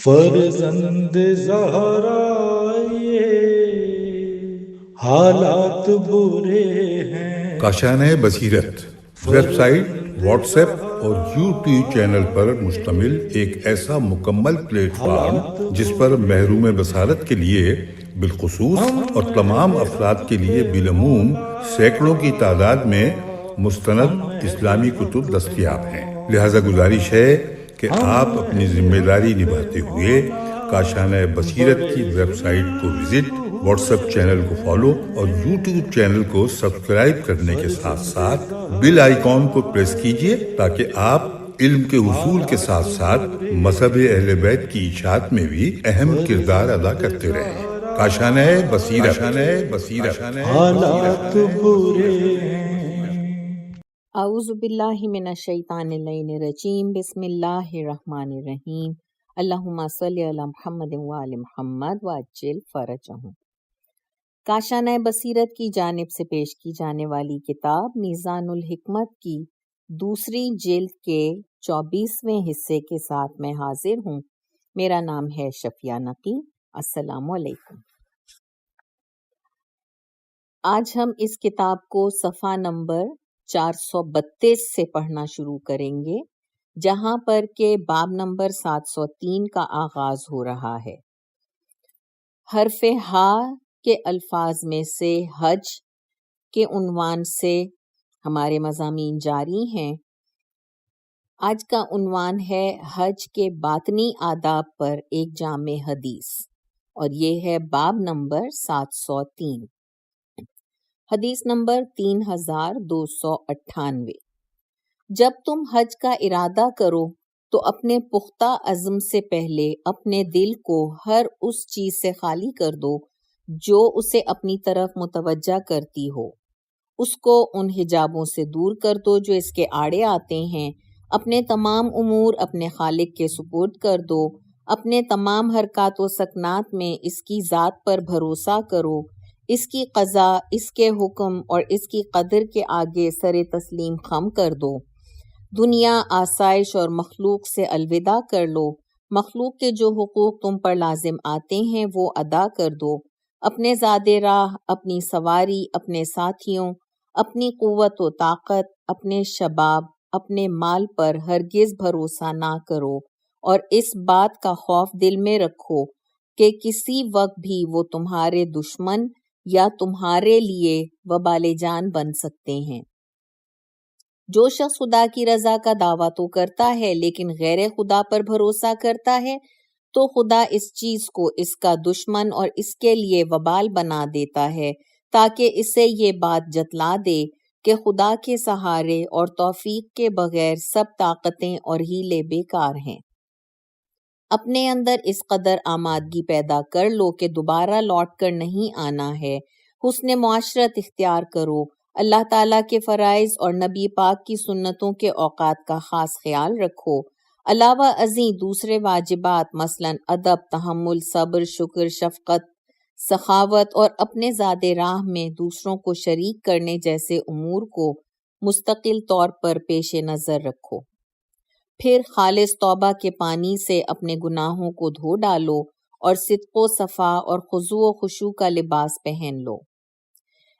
فرزند زہرا یہ حالات برے ہیں۔ کاشانۂ بصیرت ویب سائٹ، واٹس ایپ اور یوٹیوب چینل پر مشتمل ایک ایسا مکمل پلیٹ فارم جس پر محروم بصارت کے لیے بالخصوص اور تمام افراد کے لیے بالعموم سینکڑوں کی تعداد میں مستند اسلامی کتب دستیاب ہیں۔ لہذا گزارش ہے کہ آپ اپنی ذمہ داری نبھاتے ہوئے کاشانۂ بصیرت کی ویب سائٹ کو وزٹ، واٹس ایپ چینل کو فالو اور یوٹیوب چینل کو سبسکرائب کرنے کے ساتھ ساتھ بیل آئیکن کو پریس کیجیے تاکہ آپ علم کے حصول کے ساتھ ساتھ مذہب اہل بیت کی اشاعت میں بھی اہم کردار ادا کرتے رہیں۔ کاشانۂ بصیرت حالات برے ہیں۔ اعوذ باللہ من الشیطان اللعین الرجیم، بسم اللہ الرحمن الرحیم، اللہم صلی علی محمد وآل محمد وعجل فرجہم۔ کاشانۂ بصیرت کی جانب سے پیش کی جانے والی کتاب میزان الحکمت کی دوسری جلد کے 24ویں حصے کے ساتھ میں حاضر ہوں۔ میرا نام ہے شفیہ نقی۔ السلام علیکم۔ آج ہم اس کتاب کو صفحہ نمبر 432 سے پڑھنا شروع کریں گے، جہاں پر کہ باب نمبر 703 کا آغاز ہو رہا ہے۔ حرف ہا کے الفاظ میں سے حج کے عنوان سے ہمارے مضامین جاری ہیں۔ آج کا عنوان ہے حج کے باطنی آداب پر ایک جامع حدیث، اور یہ ہے باب نمبر 703، حدیث نمبر 3298۔ جب تم حج کا ارادہ کرو تو اپنے پختہ عزم سے پہلے اپنے دل کو ہر اس چیز سے خالی کر دو جو اسے اپنی طرف متوجہ کرتی ہو۔ اس کو ان حجابوں سے دور کر دو جو اس کے آڑے آتے ہیں۔ اپنے تمام امور اپنے خالق کے سپرد کر دو۔ اپنے تمام حرکات و سکنات میں اس کی ذات پر بھروسہ کرو۔ اس کی قضا، اس کے حکم اور اس کی قدر کے آگے سر تسلیم خم کر دو۔ دنیا، آسائش اور مخلوق سے الوداع کر لو۔ مخلوق کے جو حقوق تم پر لازم آتے ہیں وہ ادا کر دو۔ اپنے زاد راہ، اپنی سواری، اپنے ساتھیوں، اپنی قوت و طاقت، اپنے شباب، اپنے مال پر ہرگز بھروسہ نہ کرو، اور اس بات کا خوف دل میں رکھو کہ کسی وقت بھی وہ تمہارے دشمن یا تمہارے لیے وبال جان بن سکتے ہیں۔ جو شخص خدا کی رضا کا دعویٰ تو کرتا ہے لیکن غیر خدا پر بھروسہ کرتا ہے تو خدا اس چیز کو اس کا دشمن اور اس کے لیے وبال بنا دیتا ہے، تاکہ اسے یہ بات جتلا دے کہ خدا کے سہارے اور توفیق کے بغیر سب طاقتیں اور ہیلے بیکار ہیں۔ اپنے اندر اس قدر آمادگی پیدا کر لو کہ دوبارہ لوٹ کر نہیں آنا ہے۔ حسن معاشرت اختیار کرو۔ اللہ تعالیٰ کے فرائض اور نبی پاک کی سنتوں کے اوقات کا خاص خیال رکھو۔ علاوہ ازیں دوسرے واجبات مثلاً ادب، تحمل، صبر، شکر، شفقت، سخاوت اور اپنے زاد راہ میں دوسروں کو شریک کرنے جیسے امور کو مستقل طور پر پیش نظر رکھو۔ پھر خالص توبہ کے پانی سے اپنے گناہوں کو دھو ڈالو اور صدق و صفا اور خضوع و خشوع کا لباس پہن لو۔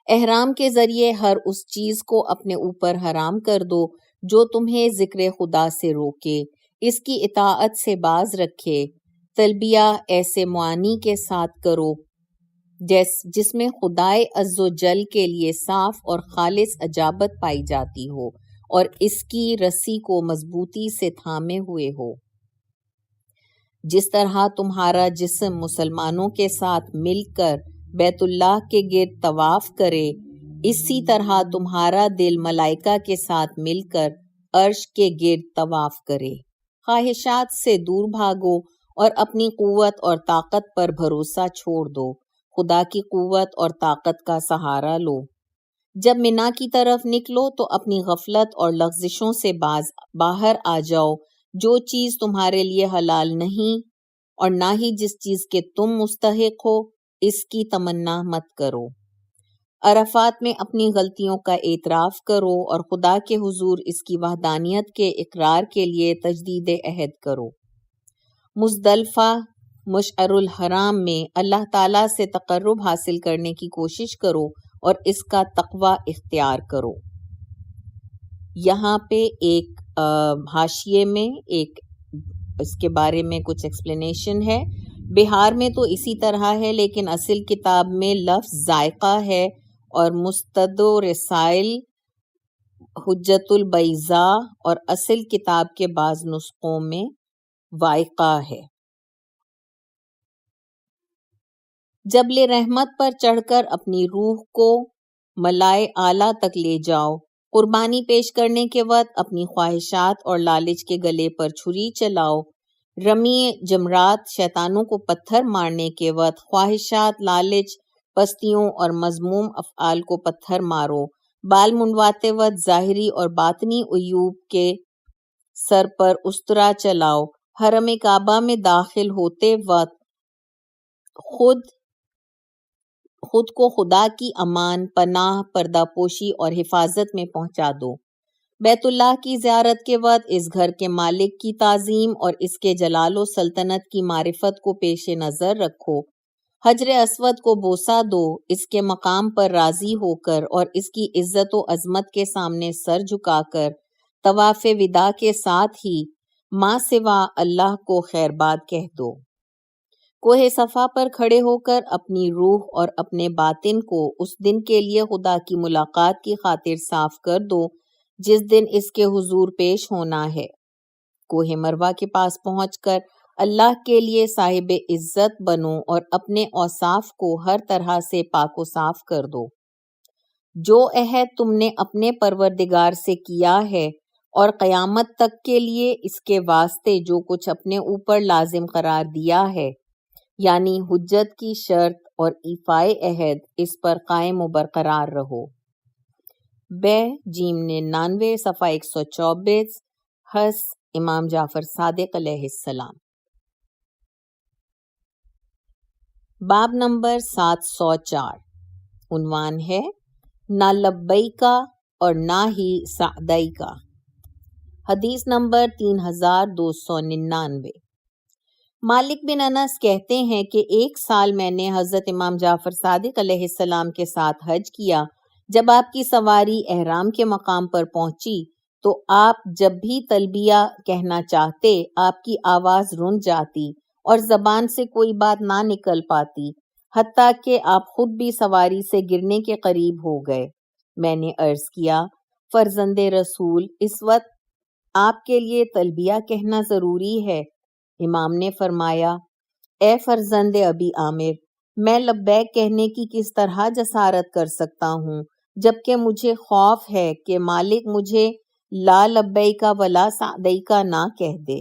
احرام کے ذریعے ہر اس چیز کو اپنے اوپر حرام کر دو جو تمہیں ذکر خدا سے روکے، اس کی اطاعت سے باز رکھے۔ تلبیہ ایسے معانی کے ساتھ کرو جس میں خدائے عز و جل کے لیے صاف اور خالص اجابت پائی جاتی ہو اور اس کی رسی کو مضبوطی سے تھامے ہوئے ہو۔ جس طرح تمہارا جسم مسلمانوں کے ساتھ مل کر بیت اللہ کے گرد طواف کرے، اسی طرح تمہارا دل ملائکہ کے ساتھ مل کر عرش کے گرد طواف کرے۔ خواہشات سے دور بھاگو اور اپنی قوت اور طاقت پر بھروسہ چھوڑ دو۔ خدا کی قوت اور طاقت کا سہارا لو۔ جب منا کی طرف نکلو تو اپنی غفلت اور لغزشوں سے باہر آ جاؤ۔ جو چیز تمہارے لیے حلال نہیں اور نہ ہی جس چیز کے تم مستحق ہو، اس کی تمنا مت کرو۔ عرفات میں اپنی غلطیوں کا اعتراف کرو اور خدا کے حضور اس کی وحدانیت کے اقرار کے لیے تجدید عہد کرو۔ مزدلفہ مشعر الحرام میں اللہ تعالیٰ سے تقرب حاصل کرنے کی کوشش کرو اور اس کا تقوی اختیار کرو۔ یہاں پہ ایک حاشیے میں ایک اس کے بارے میں کچھ ایکسپلینیشن ہے۔ بہار میں تو اسی طرح ہے، لیکن اصل کتاب میں لفظ ذائقہ ہے اور مستد و رسائل حجت البیضاء اور اصل کتاب کے بعض نسخوں میں وائقہ ہے۔ جبل رحمت پر چڑھ کر اپنی روح کو ملائے اعلیٰ تک لے جاؤ۔ قربانی پیش کرنے کے وقت اپنی خواہشات اور لالچ کے گلے پر چھری چلاؤ۔ رمی جمرات شیطانوں کو پتھر مارنے کے وقت خواہشات، لالچ، پستیوں اور مذموم افعال کو پتھر مارو۔ بال منڈواتے وقت ظاہری اور باطنی عیوب کے سر پر استرا چلاؤ۔ حرم کعبہ میں داخل ہوتے وقت خود کو خدا کی امان، پناہ، پردہ پوشی اور حفاظت میں پہنچا دو۔ بیت اللہ کی زیارت کے وقت اس گھر کے مالک کی تعظیم اور اس کے جلال و سلطنت کی معرفت کو پیش نظر رکھو۔ حجر اسود کو بوسہ دو، اس کے مقام پر راضی ہو کر اور اس کی عزت و عظمت کے سامنے سر جھکا کر طواف وداع کے ساتھ ہی ما سوا اللہ کو خیرباد کہہ دو۔ کوہ صفا پر کھڑے ہو کر اپنی روح اور اپنے باطن کو اس دن کے لیے خدا کی ملاقات کی خاطر صاف کر دو جس دن اس کے حضور پیش ہونا ہے۔ کوہ مروہ کے پاس پہنچ کر اللہ کے لیے صاحب عزت بنو اور اپنے اوصاف کو ہر طرح سے پاک و صاف کر دو۔ جو عہد تم نے اپنے پروردگار سے کیا ہے اور قیامت تک کے لیے اس کے واسطے جو کچھ اپنے اوپر لازم قرار دیا ہے، یعنی حجت کی شرط اور ایفائے عہد، اس پر قائم و برقرار رہو۔ بہ جیم 99 صفحہ 124 حس امام جعفر صادق علیہ السلام۔ باب نمبر 704 عنوان ہے نہ لبیکا اور نہ ہی سعدیکا۔ حدیث نمبر 3299۔ مالک بن انس کہتے ہیں کہ ایک سال میں نے حضرت امام جعفر صادق علیہ السلام کے ساتھ حج کیا۔ جب آپ کی سواری احرام کے مقام پر پہنچی تو آپ جب بھی تلبیہ کہنا چاہتے آپ کی آواز رن جاتی اور زبان سے کوئی بات نہ نکل پاتی، حتیٰ کہ آپ خود بھی سواری سے گرنے کے قریب ہو گئے۔ میں نے عرض کیا، فرزند رسول، اس وقت آپ کے لیے تلبیہ کہنا ضروری ہے؟ امام نے فرمایا، اے فرزند ابی عامر، میں لبیک کہنے کی کس طرح جسارت کر سکتا ہوں جبکہ مجھے خوف ہے کہ مالک مجھے لا لبیکا ولا سعدیکا نہ کہہ دے۔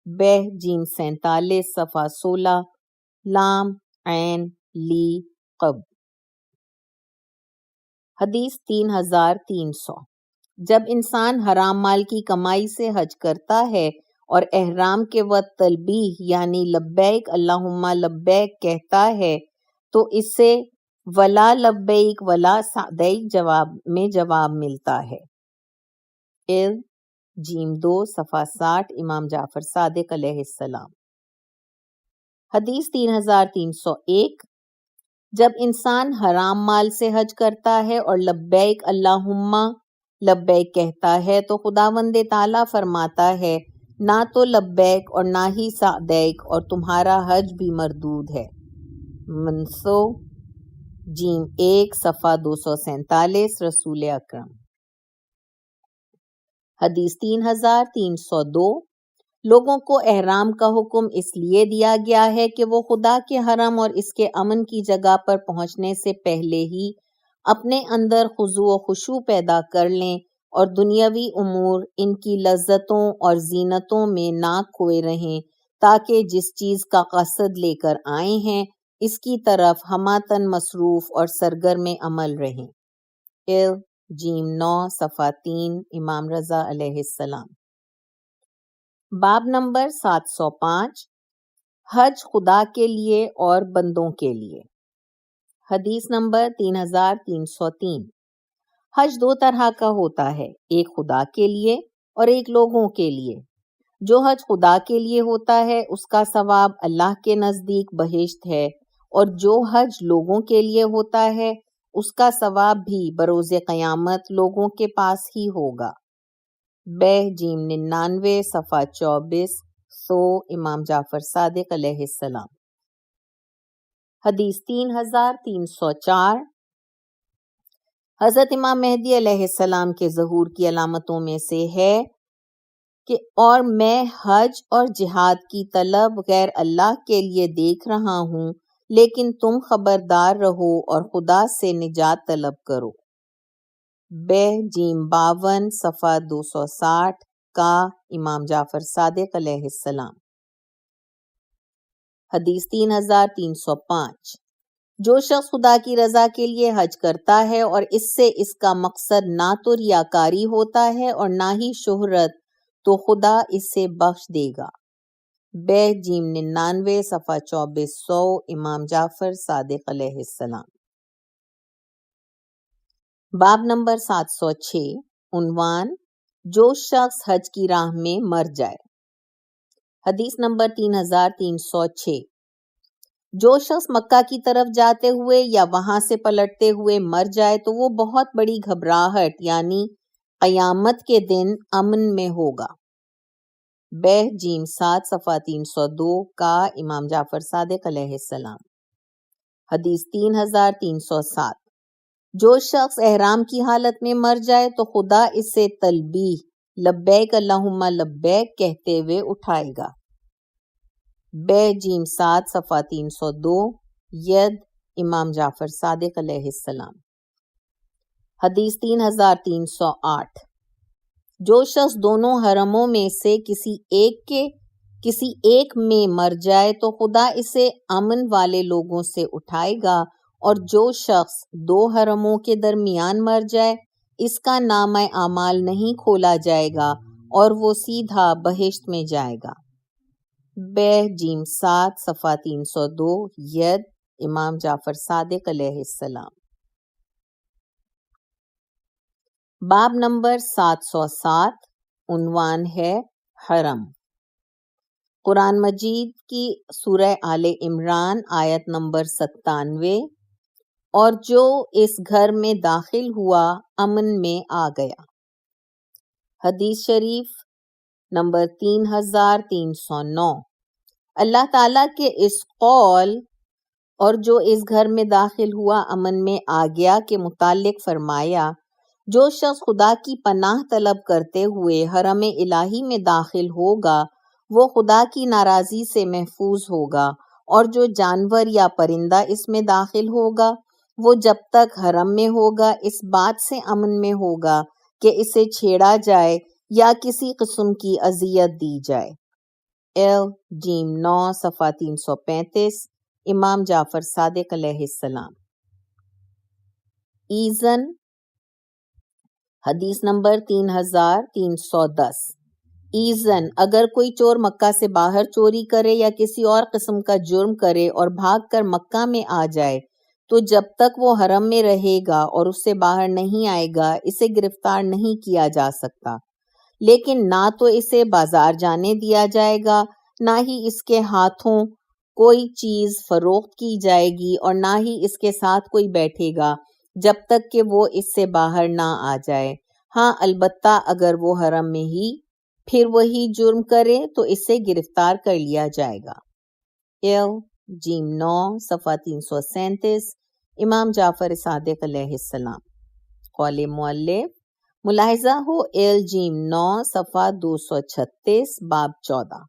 بہ جیم 47 صفحہ 16 لام عین لی قب۔ حدیث 3300۔ جب انسان حرام مال کی کمائی سے حج کرتا ہے اور احرام کے وقت تلبیہ یعنی لبیک اللہم لبیک کہتا ہے تو اس سے ولا لبیک ولا سعدیک جواب ملتا ہے۔ جیم 2 صفحہ 60 امام جعفر صادق علیہ السلام۔ حدیث 3301۔ جب انسان حرام مال سے حج کرتا ہے اور لبیک اللہم لبیک کہتا ہے تو خداوند تعالیٰ فرماتا ہے نہ تو لبیک اور نہ ہی سعدیک اور تمہارا حج بھی مردود ہے۔ منسو جیم 1 صفحہ 247 رسول اکرم۔ حدیث 3302۔ لوگوں کو احرام کا حکم اس لیے دیا گیا ہے کہ وہ خدا کے حرم اور اس کے امن کی جگہ پر پہنچنے سے پہلے ہی اپنے اندر خضوع و خشوع پیدا کر لیں اور دنیاوی امور ان کی لذتوں اور زینتوں میں نہ کھوئے رہیں، تاکہ جس چیز کا قصد لے کر آئے ہیں اس کی طرف ہماتن مصروف اور سرگرم عمل رہیں۔ جیم 9 صفحہ 3 امام رضا علیہ السلام۔ باب نمبر 705 حج خدا کے لیے اور بندوں کے لیے۔ حدیث نمبر 3303۔ حج دو طرح کا ہوتا ہے، ایک خدا کے لیے اور ایک لوگوں کے لیے۔ جو حج خدا کے لیے ہوتا ہے اس کا ثواب اللہ کے نزدیک بہشت ہے، اور جو حج لوگوں کے لیے ہوتا ہے اس کا ثواب بھی بروز قیامت لوگوں کے پاس ہی ہوگا۔ بہ جیم 99 صفحہ 24 امام جعفر صادق علیہ السلام۔ حدیث 3304، حضرت امام مہدی علیہ السلام کے ظہور کی علامتوں میں سے ہے کہ اور میں حج اور جہاد کی طلب غیر اللہ کے لیے دیکھ رہا ہوں، لیکن تم خبردار رہو اور خدا سے نجات طلب کرو۔ بہ جیم 52 صفحہ 260 کا امام جعفر صادق علیہ السلام۔ حدیث 3305، جو شخص خدا کی رضا کے لیے حج کرتا ہے اور اس سے اس کا مقصد نہ تو ریاکاری ہوتا ہے اور نہ ہی شہرت، تو خدا اسے بخش دے گا۔ بہ جیم 99 صفحہ 2400 امام جعفر صادق علیہ السلام۔ باب نمبر 706، عنوان جو شخص حج کی راہ میں مر جائے۔ حدیث نمبر 3306، جو شخص مکہ کی طرف جاتے ہوئے یا وہاں سے پلٹتے ہوئے مر جائے تو وہ بہت بڑی گھبراہٹ یعنی قیامت کے دن امن میں ہوگا۔ بہ جیم 7 صفحہ 302 کا امام جعفر صادق علیہ السلام۔ حدیث 3307، جو شخص احرام کی حالت میں مر جائے تو خدا اسے تلبیہ لبیک اللہم لبیک کہتے ہوئے اٹھائے گا۔ بہ جیم 7 صفحہ 302 ید امام جعفر صادق علیہ السلام۔ حدیث 3308، جو شخص دونوں حرموں میں سے کسی ایک میں مر جائے تو خدا اسے امن والے لوگوں سے اٹھائے گا، اور جو شخص دو حرموں کے درمیان مر جائے اس کا نامہ اعمال نہیں کھولا جائے گا اور وہ سیدھا بہشت میں جائے گا۔ بہ جیم 7 صفحہ 302 ید امام جعفر صادق علیہ السلام۔ باب نمبر 707، عنوان ہے حرم۔ قرآن مجید کی سورہ آل عمران آیت نمبر 97، اور جو اس گھر میں داخل ہوا امن میں آ گیا۔ حدیث شریف نمبر 3309، اللہ تعالیٰ کے اس قول اور جو اس گھر میں داخل ہوا امن میں آ گیا کے متعلق فرمایا، جو شخص خدا کی پناہ طلب کرتے ہوئے حرم الہی میں داخل ہوگا وہ خدا کی ناراضی سے محفوظ ہوگا، اور جو جانور یا پرندہ اس میں داخل ہوگا وہ جب تک حرم میں ہوگا اس بات سے امن میں ہوگا کہ اسے چھیڑا جائے یا کسی قسم کی اذیت دی جائے۔ ایل جیم 9 صفحہ 335 امام جعفر صادق علیہ السلام۔ ایزن حدیث نمبر 3310، ایزن اگر کوئی چور مکہ سے باہر چوری کرے یا کسی اور قسم کا جرم کرے اور بھاگ کر مکہ میں آ جائے تو جب تک وہ حرم میں رہے گا اور اس سے باہر نہیں آئے گا اسے گرفتار نہیں کیا جا سکتا، لیکن نہ تو اسے بازار جانے دیا جائے گا، نہ ہی اس کے ہاتھوں کوئی چیز فروخت کی جائے گی، اور نہ ہی اس کے ساتھ کوئی بیٹھے گا جب تک کہ وہ اس سے باہر نہ آ جائے۔ ہاں البتہ اگر وہ حرم میں ہی پھر وہی جرم کرے تو اسے گرفتار کر لیا جائے گا۔ ایل جیم 9 صفحہ 337 امام جعفر صادق علیہ السلام۔ قول مؤلف ملاحظہ ہو ایل جیم 9 صفحہ 236 باب 14۔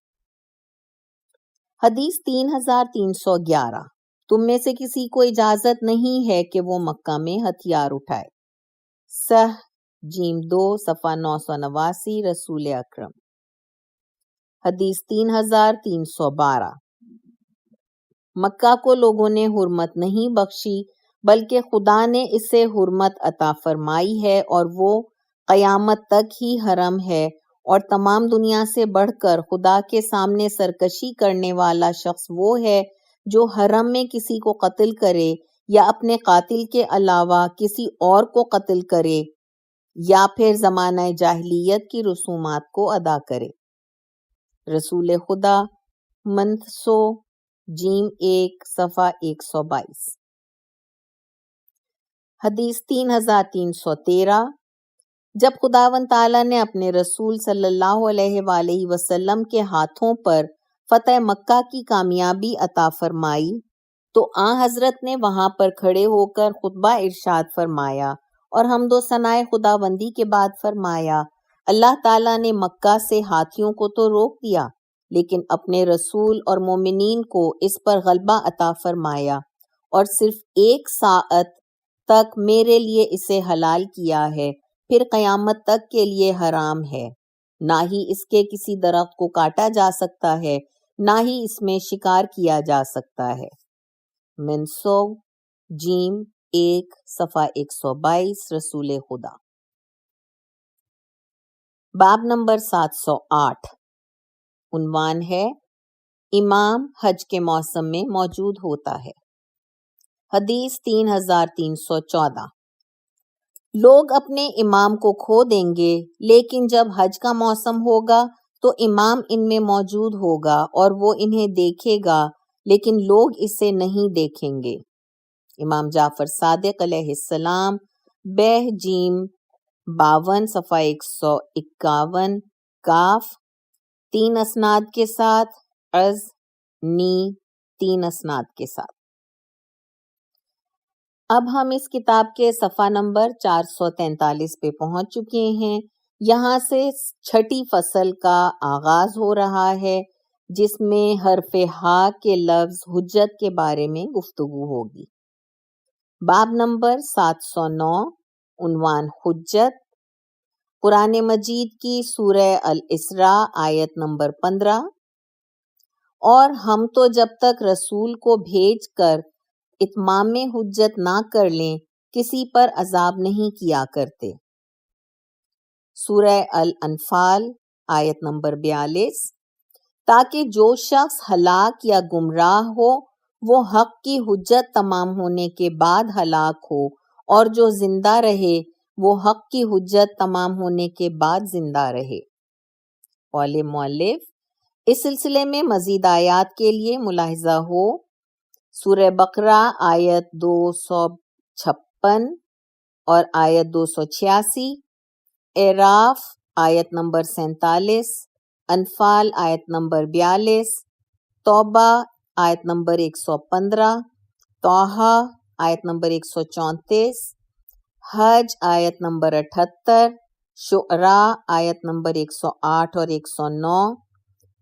حدیث 3311، تم میں سے کسی کو اجازت نہیں ہے کہ وہ مکہ میں ہتھیار اٹھائے۔ صح جیم 2 صفحہ 989 رسول اکرم۔ حدیث 3312، مکہ کو لوگوں نے حرمت نہیں بخشی بلکہ خدا نے اسے حرمت عطا فرمائی ہے، اور وہ قیامت تک ہی حرم ہے، اور تمام دنیا سے بڑھ کر خدا کے سامنے سرکشی کرنے والا شخص وہ ہے جو حرم میں کسی کو قتل کرے یا اپنے قاتل کے علاوہ کسی اور کو قتل کرے یا پھر زمانہ جاہلیت کی رسومات کو ادا کرے۔ رسول خدا منتسو جیم 1 صفحہ 122۔ حدیث 3313، جب خداوند تعالیٰ نے اپنے رسول صلی اللہ علیہ وآلہ وسلم کے ہاتھوں پر فتح مکہ کی کامیابی عطا فرمائی تو آن حضرت نے وہاں پر کھڑے ہو کر خطبہ ارشاد فرمایا اور حمد و ثنائے خداوندی کے بعد فرمایا، اللہ تعالیٰ نے مکہ سے ہاتھیوں کو تو روک دیا لیکن اپنے رسول اور مومنین کو اس پر غلبہ عطا فرمایا اور صرف 1 ساعت تک میرے لیے اسے حلال کیا ہے، پھر قیامت تک کے لیے حرام ہے، نہ ہی اس کے کسی درخت کو کاٹا جا سکتا ہے نہ ہی اس میں شکار کیا جا سکتا ہے۔ منسو جیم 1 صفحہ 122، رسول خدا۔ باب نمبر 708، عنوان ہے امام حج کے موسم میں موجود ہوتا ہے۔ حدیث 3314، لوگ اپنے امام کو کھو دیں گے لیکن جب حج کا موسم ہوگا تو امام ان میں موجود ہوگا اور وہ انہیں دیکھے گا لیکن لوگ اسے نہیں دیکھیں گے۔ امام جعفر صادق علیہ السلام، بہ جیم 52 صفحہ 151، کاف 3 اسناد کے ساتھ، عز نی 3 اسناد کے ساتھ۔ اب ہم اس کتاب کے صفحہ نمبر 443 پہ پہنچ چکے ہیں۔ یہاں سے 6ٹھی فصل کا آغاز ہو رہا ہے جس میں حرف ہا کے لفظ حجت کے بارے میں گفتگو ہوگی۔ باب نمبر 709، عنوان حجت، قرآن مجید کی سورہ الاسراء آیت نمبر 15، اور ہم تو جب تک رسول کو بھیج کر اتمام حجت نہ کر لیں کسی پر عذاب نہیں کیا کرتے۔ سورہ الانفال آیت نمبر 42، تاکہ جو شخص ہلاک یا گمراہ ہو وہ حق کی حجت تمام ہونے کے بعد ہلاک ہو، اور جو زندہ رہے وہ حق کی حجت تمام ہونے کے بعد زندہ رہے۔ قول مؤلف، اس سلسلے میں مزید آیات کے لیے ملاحظہ ہو سورہ بقرہ آیت 256 اور آیت 286، اعراف آیت نمبر 47، انفال آیت نمبر 42، توبہ آیت نمبر 115، طٰہٰ آیت نمبر 134، حج آیت نمبر 78، شعراء آیت نمبر 108 اور 109،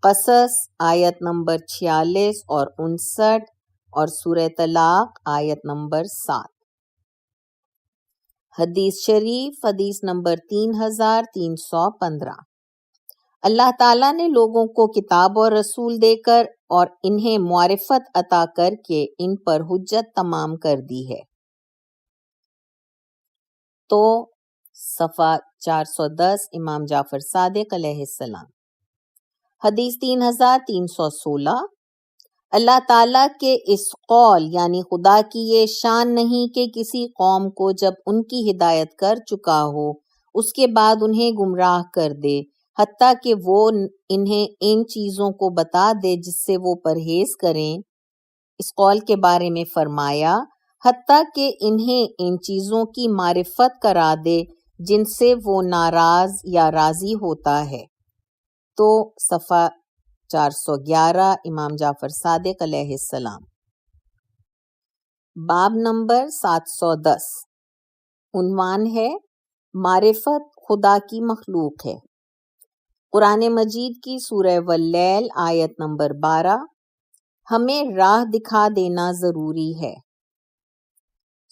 قصص آیت نمبر 46 اور 59، اور سورہ طلاق آیت نمبر 7۔ حدیث شریف، حدیث نمبر 3315، اللہ تعالیٰ نے لوگوں کو کتاب اور رسول دے کر اور انہیں معرفت عطا کر کے ان پر حجت تمام کر دی ہے۔ تو صفحہ 410، امام جعفر صادق علیہ السلام۔ حدیث 3316، اللہ تعالیٰ کے اس قول یعنی خدا کی یہ شان نہیں کہ کسی قوم کو جب ان کی ہدایت کر چکا ہو اس کے بعد انہیں گمراہ کر دے، حتیٰ کہ وہ انہیں ان چیزوں کو بتا دے جس سے وہ پرہیز کریں۔ اس قول کے بارے میں فرمایا، حتیٰ کہ انہیں ان چیزوں کی معرفت کرا دے جن سے وہ ناراض یا راضی ہوتا ہے۔ تو صفحہ 411، امام جعفر صادق علیہ السلام۔ باب نمبر 710، عنوان ہے معرفت خدا کی مخلوق ہے۔ قرآن مجید کی سورہ واللیل آیت نمبر 12، ہمیں راہ دکھا دینا ضروری ہے۔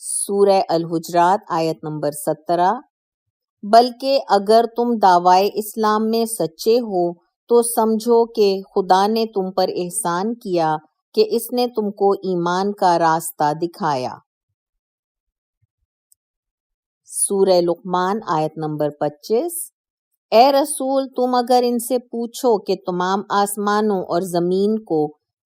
سورہ الحجرات آیت نمبر 17، بلکہ اگر تم دعوی اسلام میں سچے ہو تو سمجھو کہ خدا نے تم پر احسان کیا کہ اس نے تم کو ایمان کا راستہ دکھایا۔ سورہ لقمان آیت نمبر 25، اے رسول تم اگر ان سے پوچھو کہ تمام آسمانوں اور زمین کو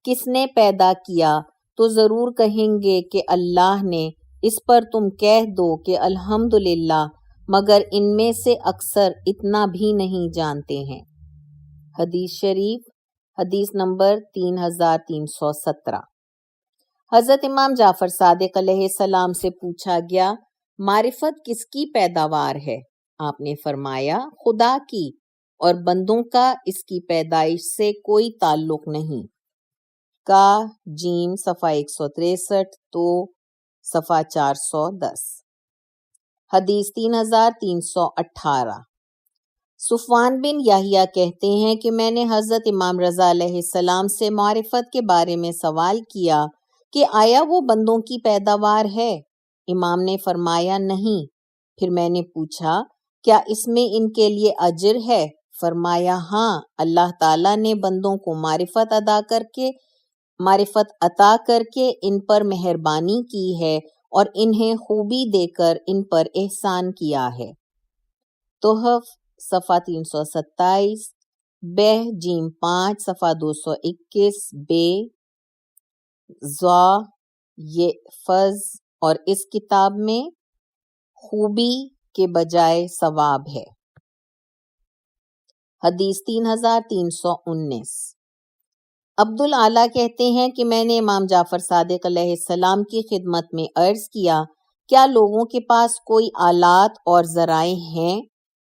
کس نے پیدا کیا تو ضرور کہیں گے کہ اللہ نے، اس پر تم کہہ دو کہ الحمدللہ، مگر ان میں سے اکثر اتنا بھی نہیں جانتے ہیں۔ حدیث شریف، حدیث نمبر 3317۔ حضرت امام جعفر صادق علیہ السلام سے پوچھا گیا معرفت کس کی پیداوار ہے؟ آپ نے فرمایا خدا کی، اور بندوں کا اس کی پیدائش سے کوئی تعلق نہیں۔ کا جیم صفحہ 163 تو صفحہ 410۔ حدیث 3318۔ صفوان بن یحییٰ کہتے ہیں کہ میں نے حضرت امام رضا علیہ السلام سے معرفت کے بارے میں سوال کیا کہ آیا وہ بندوں کی پیداوار ہے؟ امام نے فرمایا نہیں۔ پھر میں نے پوچھا کیا اس میں ان کے لیے اجر ہے؟ فرمایا ہاں، اللہ تعالیٰ نے بندوں کو معرفت عطا کر کے ان پر مہربانی کی ہے اور انہیں خوبی دے کر ان پر احسان کیا ہے۔ تحف صفحہ 327، بہ جیم 5 صفحہ 221، بے ضا یہ فض، اور اس کتاب میں خوبی کے بجائے ثواب ہے۔ حدیث 3319۔ عبدالعالی کہتے ہیں کہ میں نے امام جعفر صادق علیہ السلام کی خدمت میں عرض کیا کیا لوگوں کے پاس کوئی آلات اور ذرائع ہیں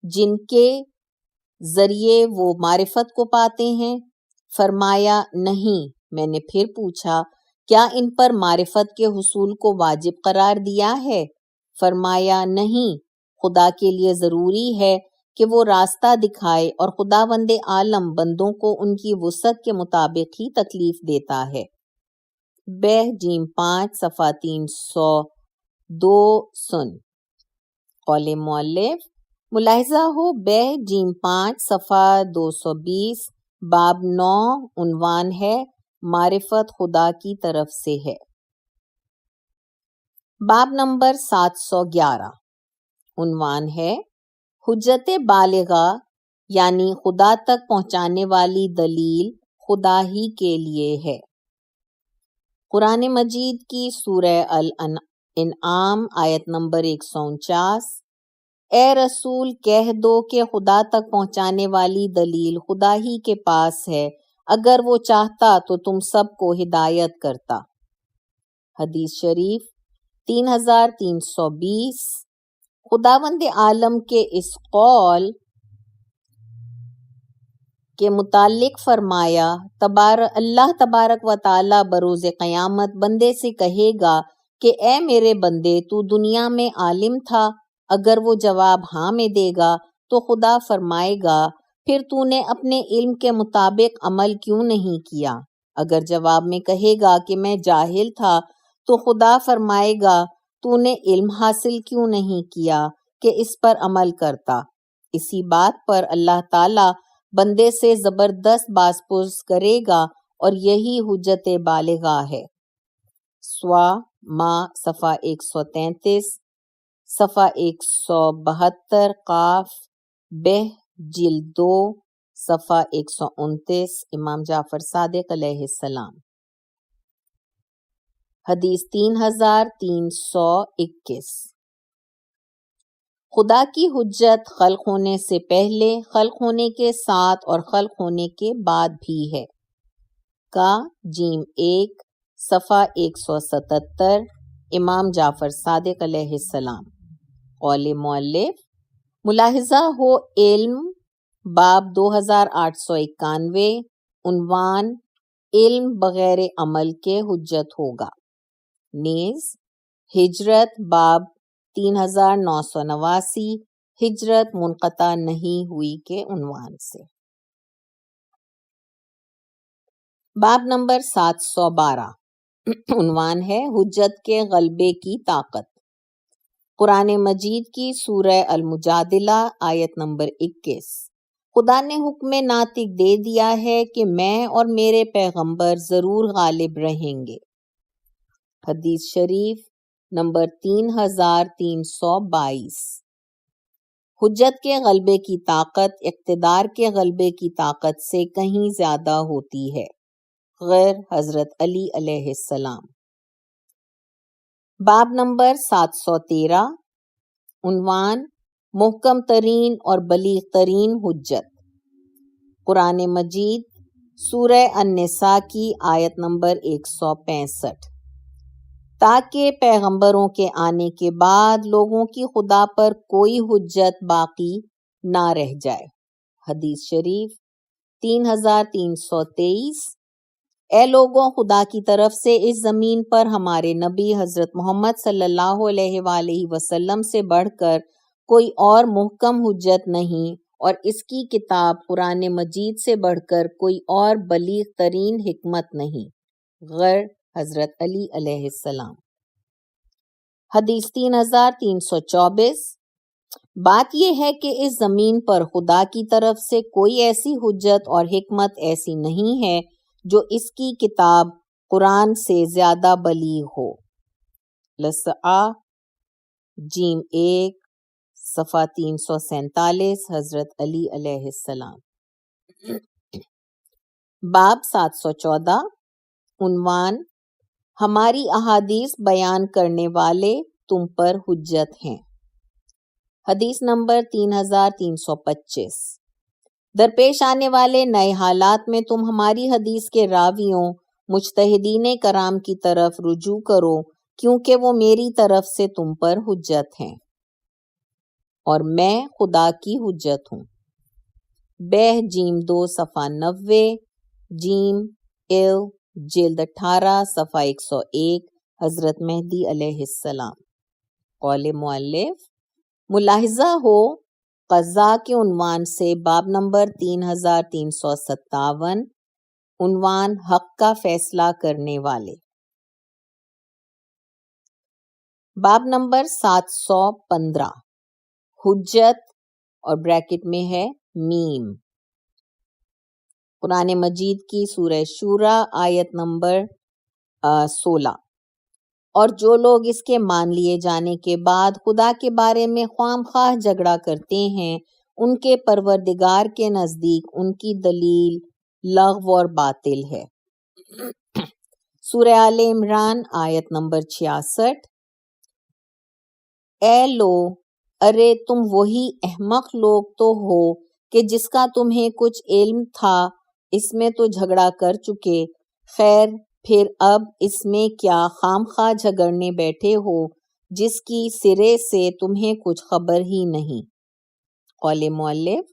جن کے ذریعے وہ معرفت کو پاتے ہیں؟ فرمایا نہیں۔ میں نے پھر پوچھا کیا ان پر معرفت کے حصول کو واجب قرار دیا ہے؟ فرمایا نہیں، خدا کے لیے ضروری ہے کہ وہ راستہ دکھائے اور خداوند عالم بندوں کو ان کی وسعت کے مطابق ہی تکلیف دیتا ہے۔ بہ جیم 5 صفحہ 302 سن۔ قول مؤلف ملاحظہ ہو بہ جیم 5 صفحہ 220، باب 9، عنوان ہے معرفت خدا کی طرف سے ہے۔ باب نمبر 711، عنوان ہے حجت بالغہ، یعنی خدا تک پہنچانے والی دلیل خدا ہی کے لیے ہے۔ قرآن مجید کی سورہ الانعام آیت نمبر 149۔ اے رسول کہہ دو کہ خدا تک پہنچانے والی دلیل خدا ہی کے پاس ہے، اگر وہ چاہتا تو تم سب کو ہدایت کرتا۔ حدیث شریف 3320۔ خداوند عالم کے اس قول کے متعلق فرمایا اللہ تبارک و تعالی بروز قیامت بندے سے کہے گا کہ اے میرے بندے تو دنیا میں عالم تھا؟ اگر وہ جواب ہاں میں دے گا تو خدا فرمائے گا پھر تو نے اپنے علم کے مطابق عمل کیوں نہیں کیا؟ اگر جواب میں کہے گا کہ میں جاہل تھا تو خدا فرمائے گا تو نے علم حاصل کیوں نہیں کیا کہ اس پر عمل کرتا؟ اسی بات پر اللہ تعالی بندے سے زبردست باز پرس کرے گا اور یہی حجت بالغہ ہے۔ سوا ما صفحہ 133، صفحہ 172، قاف بہ جلد 2 صفحہ 129، امام جعفر صادق علیہ السلام۔ حدیث 3321۔ خدا کی حجت خلق ہونے سے پہلے، خلق ہونے کے ساتھ اور خلق ہونے کے بعد بھی ہے۔ کا جیم 1 صفحہ 177، امام جعفر صادق علیہ السلام۔ قول مؤلف ملاحظہ ہو علم، باب 2891، عنوان علم بغیر عمل کے حجت ہوگا۔ نیز ہجرت، باب 3989، ہجرت منقطع نہیں ہوئی کے عنوان سے۔ باب نمبر 712، عنوان ہے حجت کے غلبے کی طاقت۔ قرآن مجید کی سورہ المجادلہ آیت نمبر 21۔ خدا نے حکم ناطق دے دیا ہے کہ میں اور میرے پیغمبر ضرور غالب رہیں گے۔ حدیث شریف نمبر 3322۔ حجت کے غلبے کی طاقت اقتدار کے غلبے کی طاقت سے کہیں زیادہ ہوتی ہے، غیر حضرت علی علیہ السلام۔ باب نمبر 713، عنوان محکم ترین اور بلیغ ترین حجت۔ قرآن مجید سورہ النساء کی آیت نمبر 165، تاکہ پیغمبروں کے آنے کے بعد لوگوں کی خدا پر کوئی حجت باقی نہ رہ جائے۔ حدیث شریف 3323، اے لوگوں، خدا کی طرف سے اس زمین پر ہمارے نبی حضرت محمد صلی اللہ علیہ وآلہ وسلم سے بڑھ کر کوئی اور محکم حجت نہیں، اور اس کی کتاب قرآن مجید سے بڑھ کر کوئی اور بلیغ ترین حکمت نہیں، غیر حضرت علی علیہ السلام۔ حدیث 3324، بات یہ ہے کہ اس زمین پر خدا کی طرف سے کوئی ایسی حجت اور حکمت ایسی نہیں ہے جو اس کی کتاب قرآن سے زیادہ بلیغ ہو۔ لسعہ جیم 1 صفحہ 347، حضرت علی علیہ السلام۔ باب 714، عنوان ہماری احادیث بیان کرنے والے تم پر حجت ہیں۔ حدیث نمبر 3325، درپیش آنے والے نئے حالات میں تم ہماری حدیث کے راویوں مجتہدین کرام کی طرف رجوع کرو، کیونکہ وہ میری طرف سے تم پر حجت ہیں اور میں خدا کی حجت ہوں۔ بہ جیم 2 صفحہ 90، جیم جلد 18 صفحہ 101، حضرت مہدی علیہ السلام۔ قول مؤلف، ملاحظہ ہو قضاء کے عنوان سے باب نمبر 3357، عنوان حق کا فیصلہ کرنے والے۔ باب نمبر 715، حجت اور بریکٹ میں ہے میم، قرآن مجید کی سورہ شورى آیت نمبر 16، اور جو لوگ اس کے مان لیے جانے کے بعد خدا کے بارے میں خواہ مخواہ جھگڑا کرتے ہیں، ان کے پروردگار کے نزدیک ان کی دلیل لغو اور باطل ہے۔ سورہ آل عمران آیت نمبر 66، اے لو، ارے تم وہی احمق لوگ تو ہو کہ جس کا تمہیں کچھ علم تھا اس میں تو جھگڑا کر چکے، خیر پھر اب اس میں کیا خام خواہ جھگڑنے بیٹھے ہو جس کی سرے سے تمہیں کچھ خبر ہی نہیں۔ قول مؤلف،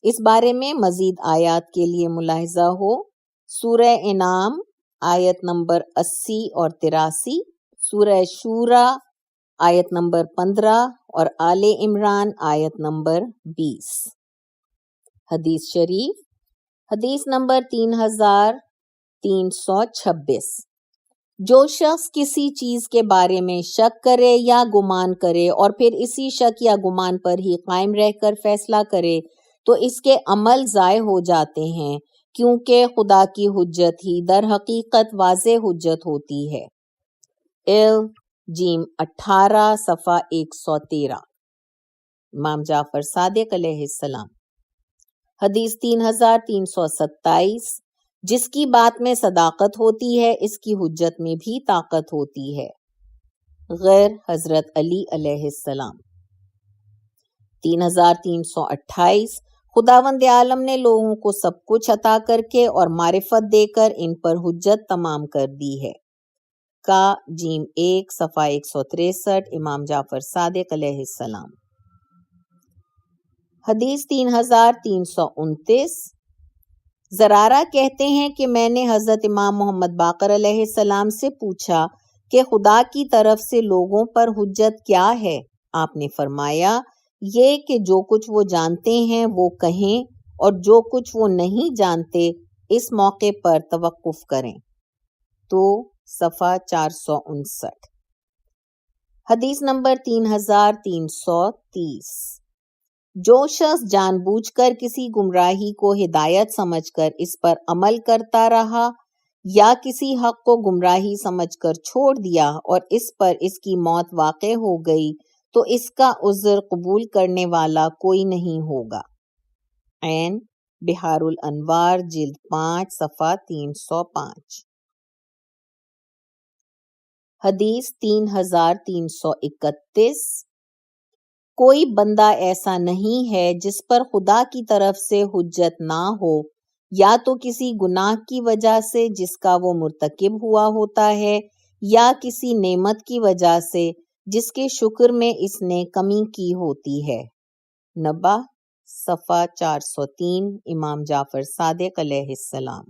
اس بارے میں مزید آیات کے لیے ملاحظہ ہو سورہ انعام آیت نمبر 80 اور 83، سورہ شورى آیت نمبر 15 اور آل عمران آیت نمبر 20۔ حدیث شریف، حدیث نمبر 3326، جو شخص کسی چیز کے بارے میں شک کرے یا گمان کرے اور پھر اسی شک یا گمان پر ہی قائم رہ کر فیصلہ کرے تو اس کے عمل ضائع ہو جاتے ہیں، کیونکہ خدا کی حجت ہی در حقیقت واضح حجت ہوتی ہے۔ جیم 18 صفحہ 113، امام جعفر صادق علیہ السلام۔ حدیث 3327، جس کی بات میں صداقت ہوتی ہے اس کی حجت میں بھی طاقت ہوتی ہے، غیر حضرت علی علیہ السلام۔ 3328، خداوند عالم نے لوگوں کو سب کچھ عطا کر کے اور معرفت دے کر ان پر حجت تمام کر دی ہے۔ کا جیم 1 صفحہ 163، امام جعفر صادق علیہ السلام۔ حدیث 3329، زرارہ کہتے ہیں کہ میں نے حضرت امام محمد باقر علیہ السلام سے پوچھا کہ خدا کی طرف سے لوگوں پر حجت کیا ہے؟ آپ نے فرمایا یہ کہ جو کچھ وہ جانتے ہیں وہ کہیں، اور جو کچھ وہ نہیں جانتے اس موقع پر توقف کریں۔ تو صفحہ 459۔ حدیث نمبر 3330، جو شخص جان بوجھ کر کسی گمراہی کو ہدایت سمجھ کر اس پر عمل کرتا رہا یا کسی حق کو گمراہی سمجھ کر چھوڑ دیا اور اس پر اس کی موت واقع ہو گئی تو اس کا عذر قبول کرنے والا کوئی نہیں ہوگا۔ عین بحار الانوار جلد 5 صفحہ 305۔ حدیث 3331، کوئی بندہ ایسا نہیں ہے جس پر خدا کی طرف سے حجت نہ ہو یا تو کسی گناہ کی وجہ سے جس کا وہ مرتکب ہوا ہوتا ہے، یا کسی نعمت کی وجہ سے جس کے شکر میں اس نے کمی کی ہوتی ہے۔ نبا صفحہ 403 امام جعفر صادق علیہ السلام۔